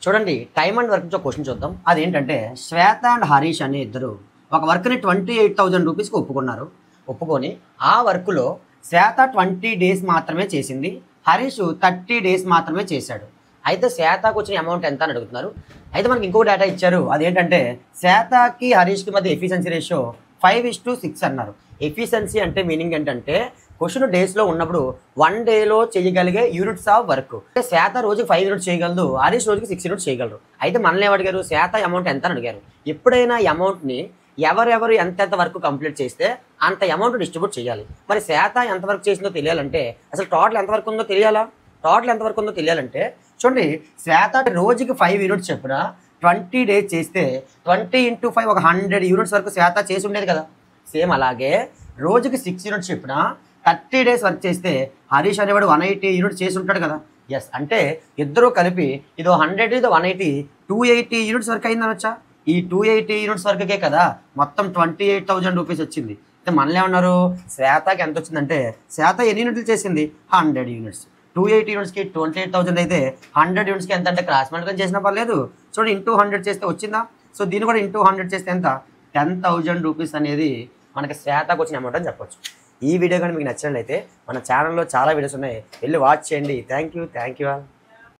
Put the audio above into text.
చూడండి time and work నుంచి ఒక క్వశ్చన్ చూద్దాం. అదేంటంటే శ్వేత అండ్ హరీష్ అనే ఇద్దరు ఒక వర్క్ని 28,000 రూపీస్కి ఒప్పుకొని ఆ వర్క్లో శ్వేత 20 డేస్ మాత్రమే చేసింది, హరీష్ 30 డేస్ మాత్రమే చేశాడు. అయితే శ్వేతకు వచ్చిన అమౌంట్ ఎంత అని అడుగుతున్నారు. అయితే మనకి ఇంకో డేటా ఇచ్చారు. అదేంటంటే శ్వేతకి హరీష్కి మధ్య ఎఫిషియన్సీ రేషియో 5:6 అన్నారు. ఎఫిషియన్సీ అంటే మీనింగ్ ఏంటంటే క్వశ్చన్ డేస్లో ఉన్నప్పుడు 1 డేలో చేయగలిగే యూనిట్స్ ఆఫ్ వర్క్. శ్వేత రోజుకి 5 యూనిట్స్ చేయగలదు, హరీష్ రోజుకి 6 యూనిట్స్ చేయగలరు. అయితే మనల్ని ఏమడిగారు, శ్వేత అమౌంట్ ఎంత అని అడిగారు. ఎప్పుడైనా అమౌంట్ని ఎవరెవరు ఎంతెంత వర్క్ కంప్లీట్ చేస్తే అంత అమౌంట్ డిస్ట్రిబ్యూట్ చేయాలి. మరి శ్వేత ఎంత వర్క్ చేసిందో తెలియాలంటే అసలు టోటల్ ఎంత వర్క్ ఉందో తెలియాలా. టోటల్ ఎంత వర్క్ ఉందో తెలియాలంటే చూడండి, శ్వేత రోజుకి 5 యూనిట్స్ చెప్పిన 20 డేస్ చేస్తే 20 × 5 ఒక 100 యూనిట్స్ వరకు శ్వేత చేసి ఉండేది కదా. సేమ్ అలాగే రోజుకి 6 యూనిట్స్ చెప్పిన 30 డేస్ వర్క్ చేస్తే హరీష్ అనేవాడు 180 యూనిట్స్ చేసి ఉంటాడు కదా. ఎస్, అంటే ఇద్దరు కలిపి ఇదో 100 ఇదో 180 280 యూనిట్స్ వరకు అయింది అనొచ్చా. ఈ 280 యూనిట్స్ వరకే కదా మొత్తం 28,000 రూపీస్ వచ్చింది. అయితే మనల్ని ఏమన్నారు, శ్వేతకి ఎంత వచ్చిందంటే శ్వేత ఎన్ని యూనిట్లు చేసింది 100 యూనిట్స్. 280 యూనిట్స్కి 28,000 అయితే 100 యూనిట్స్కి ఎంత అంటే క్రాస్ మల్టిప్లై చేసినా పర్లేదు. చూడండి ఇంటూ 100 చేస్తే వచ్చిందా. సో దీన్ని కూడా ఇంటూ 100 చేస్తే ఎంత 10,000 రూపీస్ అనేది మనకి శ్వేతకు వచ్చిన అమౌంట్ అని చెప్పొచ్చు. ఈ వీడియో కానీ మీకు నచ్చినట్లయితే మన ఛానల్లో చాలా వీడియోస్ ఉన్నాయి, వెళ్ళి వాచ్ చేయండి. Thank you all.